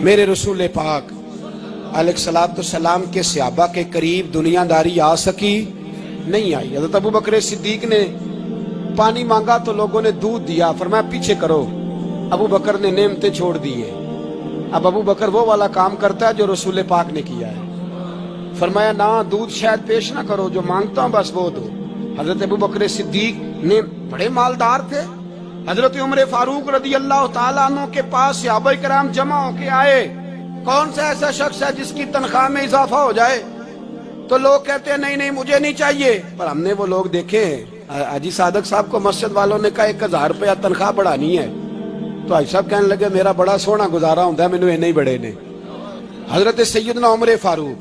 میرے رسول پاک अलैहिस्सलाम के सहाबा के करीब दुनियादारी आ सकी नहीं आई। हज़रत अबू बकर सिद्दीक ने पानी मांगा तो लोगों ने दूध दिया, फरमाया पीछे करो। अबू बकर ने नेमतें छोड़ दी है। अब अबू बकर वो वाला काम करता है जो रसूल पाक ने किया है। फरमाया ना दूध शायद पेश ना करो, जो मांगता हूं बस वो दो। हजरत अबू बकर सिद्दीक ने बड़े मालदार थे। हजरत उमर फारूक रदी अल्लाह तआला अन्हु के पास सहाबा किराम जमा होके आए। कौन सा ऐसा शख्स है जिसकी तनख्वाह में इजाफा हो जाए? तो लोग कहते हैं नहीं नहीं मुझे नहीं चाहिए। पर हमने वो लोग देखे हैं, हाजी सादक साहब को मस्जिद वालों ने कहा 1000 रुपया तनख्वाह बढ़ानी है, तो हाजी साहब कहने लगे मेरा बड़ा सोना गुजारा होता है, मैंने नहीं बड़े ने। हजरत सैयदना उमर फारूक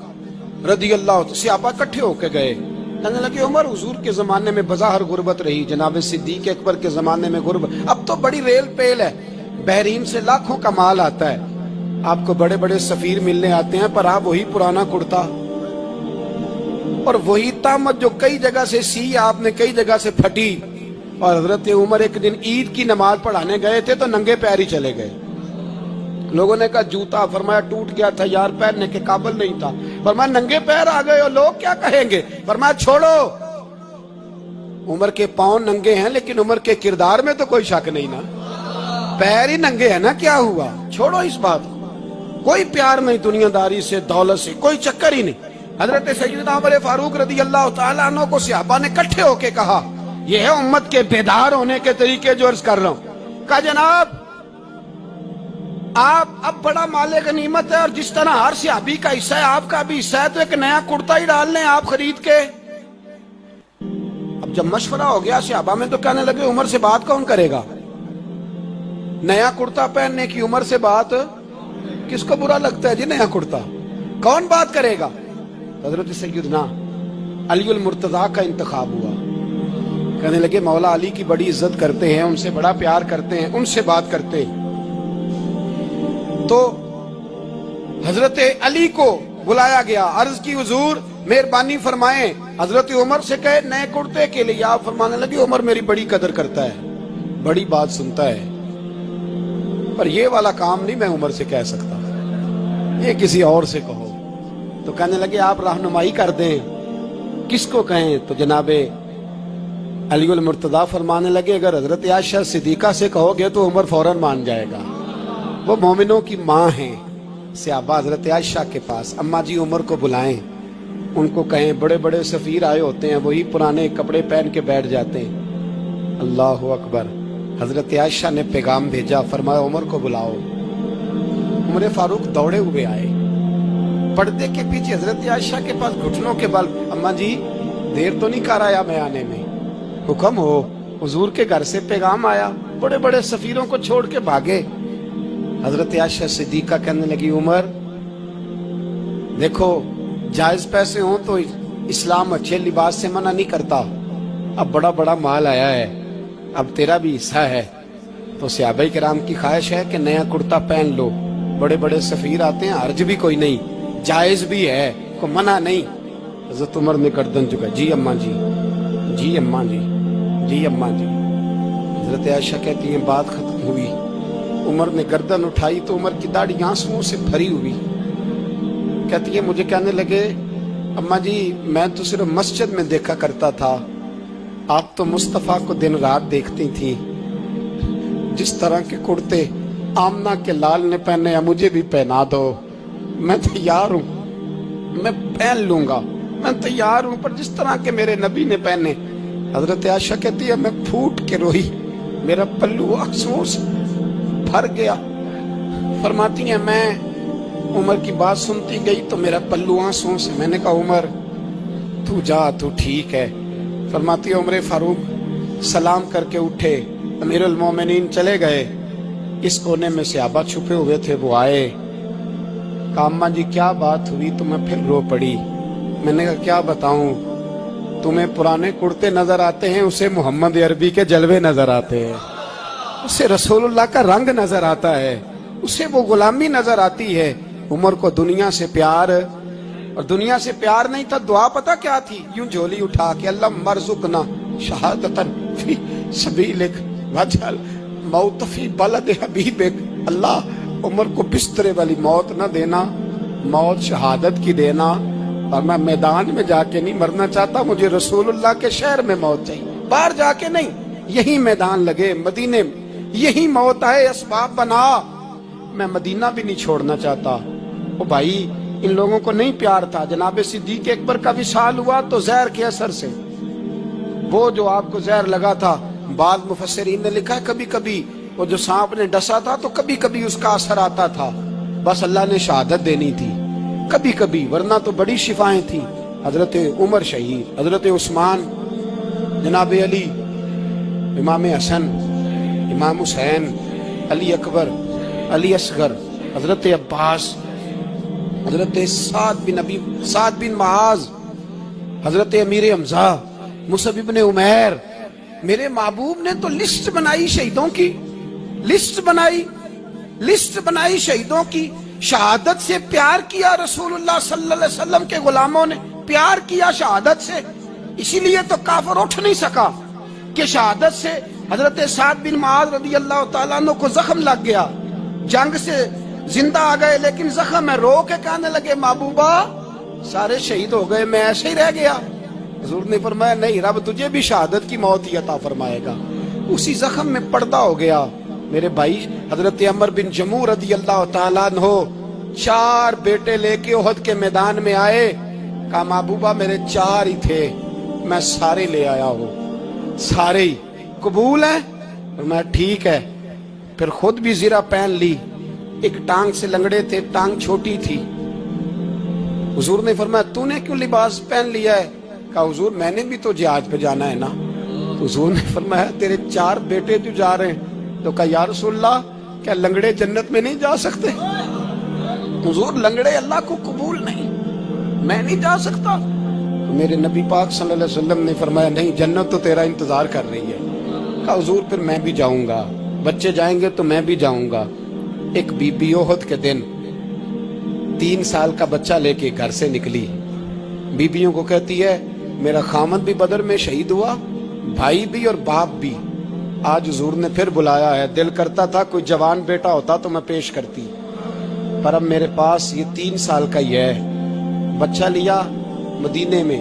रदी अल्लाह सहाबा इकट्ठे होके गए, कहने लगे उमर हुजूर के जमाने में बज़ाहिर गुर्बत रही, जनाब सिद्दीक अकबर के जमाने में गुर्बत, अब तो बड़ी रेल पेल है, बहरीन से लाखों का माल आता है, आपको बड़े बड़े सफीर मिलने आते हैं, पर आप वही पुराना कुर्ता और वही तामत जो कई जगह से सी आपने कई जगह से फटी। और हजरत उमर एक दिन ईद की नमाज पढ़ाने गए थे तो नंगे पैर ही चले गए। लोगों ने कहा जूता, फरमाया टूट गया था यार, पहनने के काबिल नहीं था। फरमाया नंगे पैर आ गए हो, लोग क्या कहेंगे? फरमाया छोड़ो, उमर के पांव नंगे हैं लेकिन उमर के किरदार में तो कोई शक नहीं ना, पैर ही नंगे है ना, क्या हुआ? छोड़ो इस बात को, कोई प्यार नहीं दुनियादारी से, दौलत से, कोई चक्कर ही नहीं। हजरत सैयदना उमर फारूक रदी अल्लाह तआला अन्हु को सहाबा ने इकट्ठे होके कहा, यह है उम्मत के बेदार होने के तरीके जो अर्ज कर रहा हूं। कहा जनाब आप अब बड़ा माले गनीमत है और जिस तरह हर सहाबी का हिस्सा है आपका भी हिस्सा है, तो एक नया कुर्ता ही डाल लें आप खरीद के। अब जब मशवरा हो गया सहाबा में तो कहने लगे उमर से बात कौन करेगा? नया कुर्ता पहनने की उमर से बात किसको बुरा लगता है जी? नया कुर्ता कौन बात करेगा? हजरत सैयदना अली अल मुर्तजा का इंतखाब हुआ। कहने लगे मौला अली की बड़ी इज्जत करते हैं, उनसे बड़ा प्यार करते हैं, उनसे बात करते हैं। तो हजरत अली को बुलाया गया, अर्ज की हुजूर मेहरबानी फरमाएं। हजरत उमर से कहे नए कुर्ते के लिए, आप फरमाने लगे उमर मेरी बड़ी कदर करता है, बड़ी बात सुनता है, पर ये वाला काम नहीं मैं उमर से कह सकता, ये किसी और से कहो। तो कहने लगे आप रहनुमाई कर दें, किसको कहें? तो जनाबे अली उल मुर्तजा फरमाने लगे अगर हजरत आयशा सिद्दीका से कहोगे तो उमर फौरन मान जाएगा, वो मोमिनों की माँ हैं। सहाबा हजरत आयशा के पास, अम्मा जी उमर को बुलाएं, उनको कहें बड़े बड़े सफीर आए होते हैं, वही पुराने कपड़े पहन के बैठ जाते हैं। अल्लाह अकबर। हजरत आयशा ने पैगाम भेजा, फरमाया उमर को बुलाओ। उमर फारूक दौड़े हुए आए, पर्दे के पीछे हजरत आयशा के पास घुटनों के बल, अम्मा जी देर तो नहीं कर आया मैं आने में? हुक्म हो, हुजूर के घर से पैगाम आया, बड़े बड़े सफीरों को छोड़ के भागे। हजरत आयशा सिद्दीका कहने लगी उमर देखो जायज पैसे हो तो इस्लाम अच्छे लिबास से मना नहीं करता, अब बड़ा बड़ा माल आया है, अब तेरा भी हिस्सा है, तो सहाबाए किराम की ख्वाहिश है कि नया कुर्ता पहन लो, बड़े बड़े सफीर आते हैं, हर्ज भी कोई नहीं, जायज भी है, को मना नहीं। हजरत उमर ने गर्दन झुकाई, जी अम्मा जी, जी अम्मा जी, जी अम्मा जी। हजरत आयशा कहती है बात खत्म हुई, उमर ने गर्दन उठाई तो उमर की दाढ़ी आंसुओं से भरी हुई। कहती है मुझे कहने लगे अम्मा जी मैं तो सिर्फ मस्जिद में देखा करता था, आप तो मुस्तफा को दिन रात देखती थी, जिस तरह के कुर्ते आमना के लाल ने पहने हैं मुझे भी पहना दो, मैं तैयार हूँ, मैं पहन लूंगा, मैं तैयार हूँ, पर जिस तरह के मेरे नबी ने पहने। हजरत आयशा कहती है मैं फूट के रोई, मेरा पल्लू आंसुओं से भर गया। फरमाती है मैं उमर की बात सुनती गई तो मेरा पल्लू आंसुओं से, मैंने कहा उमर तू जा, तू ठीक है। फरमाती है उमर फारूक सलाम करके उठे, अमीरुल मोमिनीन चले गए, इस कोने में सहाबा छुपे हुए थे, वो आए, कहा अम्मा जी क्या बात हुई? तो मैं फिर रो पड़ी। मैंने कहा क्या बताऊं, तुम्हें पुराने कुर्ते नजर आते हैं, उसे मोहम्मद अरबी के जलवे नजर आते हैं, उसे रसूलुल्लाह का रंग नजर आता है, उसे वो गुलामी नजर आती है। उमर को दुनिया से प्यार, और दुनिया से प्यार नहीं था, दुआ पता क्या थी? यूं झोली उठा के अल्लाह मरजुकना शहादतन फी सबीलिक वजल मौत फी बलद हबीबिक, अल्लाह عمر کو بسترے والی موت نہ دینا، موت شہادت کی دینا، اور میں میدان میں جا کے نہیں مرنا چاہتا، مجھے رسول اللہ کے شہر میں موت چاہیے، باہر جا کے نہیں، یہی میدان لگے مدینے میں، یہی موت آئے، اسباب بنا، میں مدینہ بھی نہیں چھوڑنا چاہتا۔ او بھائی، ان لوگوں کو نہیں پیار تھا۔ جناب صدیق اکبر کا وصال ہوا تو زہر کے اثر سے، وہ جو آپ کو زہر لگا تھا، بعض مفسرین نے لکھا ہے کبھی کبھی وہ جو سانپ نے ڈسا تھا تو کبھی کبھی اس کا اثر آتا تھا، بس اللہ نے شہادت دینی تھی کبھی کبھی، ورنہ تو بڑی شفائیں تھیں۔ حضرت عمر شہید، حضرت عثمان، جناب علی، امام حسن، امام حسین، علی اکبر، علی اصغر، حضرت عباس، حضرت سعد بن معاذ، حضرت امیر حمزہ، مصعب بن عمیر۔ میرے محبوب نے تو لسٹ بنائی شہیدوں کی، لسٹ بنائی شہیدوں کی۔ شہادت سے پیار کیا رسول اللہ صلی اللہ علیہ وسلم کے غلاموں نے، پیار کیا شہادت سے، اسی لیے تو کافر اٹھ نہیں سکا کہ شہادت سے حضرت سعد بن معاذ رضی اللہ تعالیٰ عنہ کو زخم لگ گیا، جنگ سے زندہ آ گئے لیکن زخم ہے، رو کے کہنے لگے محبوبہ سارے شہید ہو گئے، میں ایسے ہی رہ گیا۔ حضور نے فرمایا نہیں، رب تجھے بھی شہادت کی موت ہی عطا فرمائے گا۔ اسی زخم میں پردہ ہو گیا۔ میرے بھائی، حضرت عمر بن جموح رضی اللہ تعالیٰ عنہ 4 بیٹے لے کے احد کے میدان میں آئے، کہا محبوبہ میرے 4 ہی تھے، میں سارے لے آیا ہوں، سارے ہی قبول ہیں؟ میں ٹھیک ہے۔ پھر خود بھی زرہ پہن لی، ایک ٹانگ سے لنگڑے تھے، ٹانگ چھوٹی تھی۔ حضور نے فرمایا تو نے کیوں لباس پہن لیا ہے؟ کہا حضور میں نے بھی تو جہاد پہ جانا ہے نا۔ حضور نے فرمایا تیرے 4 بیٹے جو جا رہے ہیں، تو کہا یا رسول اللہ کیا لنگڑے جنت میں نہیں جا سکتے؟ حضور لنگڑے اللہ کو قبول نہیں، میں نہیں جا سکتا۔ تو میرے نبی پاک صلی اللہ علیہ وسلم نے فرمایا نہیں، جنت تو تیرا انتظار کر رہی ہے۔ کہا حضور پھر میں بھی جاؤں گا، بچے جائیں گے تو میں بھی جاؤں گا۔ ایک بی بی احد کے دن 3 سال کا بچہ لے کے گھر سے نکلی، بیبیوں کو کہتی ہے میرا خامد بھی بدر میں شہید ہوا، بھائی بھی اور باپ بھی، آج حضور نے پھر بلایا ہے، دل کرتا تھا کوئی جوان بیٹا ہوتا تو میں پیش کرتی، پر اب میرے پاس یہ 3 سال کا ہی ہے۔ بچہ لیا، مدینے میں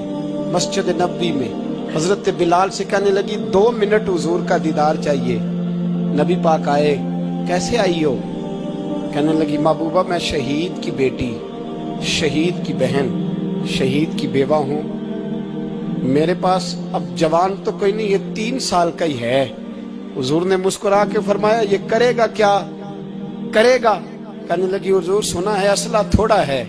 مسجد نبوی میں حضرت بلال سے کہنے لگی 2 منٹ حضور کا دیدار چاہیے۔ نبی پاک آئے، کیسے آئی ہو؟ کہنے لگی محبوبہ میں شہید کی بیٹی، شہید کی بہن، شہید کی بیوہ ہوں، میرے پاس اب جوان تو کوئی نہیں، یہ 3 سال کا ہی ہے۔ حضور نے مسکرا کے فرمایا یہ کرے گا کیا؟ کرے گا؟ کہنے لگی حضور سنا ہے اسلحہ تھوڑا ہے،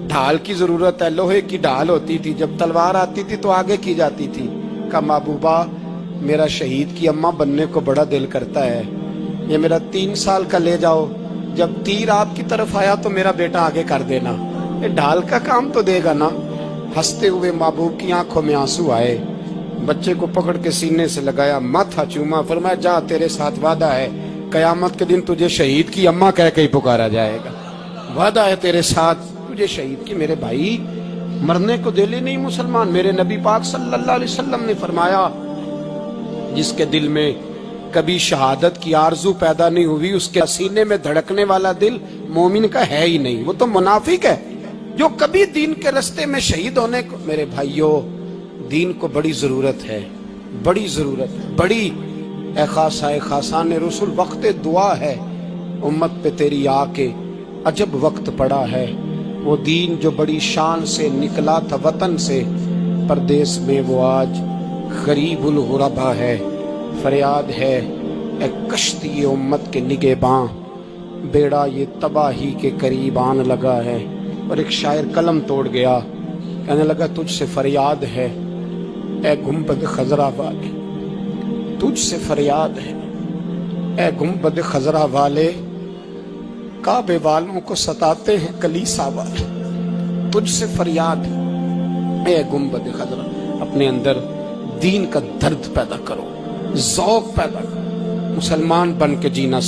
ڈھال کی ضرورت ہے، لوہے کی ڈھال ہوتی تھی، جب تلوار آتی تھی تو آگے کی جاتی تھی۔ کہا محبوبہ میرا شہید کی اماں بننے کو بڑا دل کرتا ہے، یہ میرا 3 سال کا لے جاؤ، جب تیر آپ کی طرف آیا تو میرا بیٹا آگے کر دینا، یہ ڈھال کا کام تو دے گا نا۔ ہنستے ہوئے محبوب کی آنکھوں میں آنسو آئے، بچے کو پکڑ کے سینے سے لگایا، ماتھا چوما، فرمایا جا تیرے ساتھ وعدہ ہے، قیامت کے دن تجھے شہید کی اماں کہہ کے ہی پکارا جائے گا، وعدہ ہے تیرے ساتھ تجھے شہید کی۔ میرے بھائی مرنے کو دل ہی نہیں مسلمان۔ میرے نبی پاک صلی اللہ علیہ وسلم نے فرمایا جس کے دل میں کبھی شہادت کی آرزو پیدا نہیں ہوئی، اس کے سینے میں دھڑکنے والا دل مومن کا ہے ہی نہیں، وہ تو منافق ہے جو کبھی دین کے رستے میں شہید ہونے کو۔ میرے بھائیوں دین کو بڑی ضرورت ہے، بڑی ضرورت ہے، بڑی۔ اے خاصائے خاصان رسول وقت دعا ہے، امت پہ تیری آ کے عجب وقت پڑا ہے۔ وہ دین جو بڑی شان سے نکلا تھا وطن سے، پردیس میں وہ آج غریب الغربا ہے۔ فریاد ہے اے کشتی امت کے نگہباں، بیڑا یہ تباہی کے قریب آن لگا ہے۔ اور ایک شاعر قلم توڑ گیا، کہنے لگا تجھ سے فریاد ہے اے گنبد خضرا والے، تجھ سے فریاد ہے اے گنبد خضرا والے، کعبے والوں کو ستاتے ہیں کلیسا والے، تجھ سے فریاد ہے اے گنبد خضرا۔ اپنے اندر دین کا درد پیدا کرو، ذوق پیدا کرو، مسلمان بن کے جینا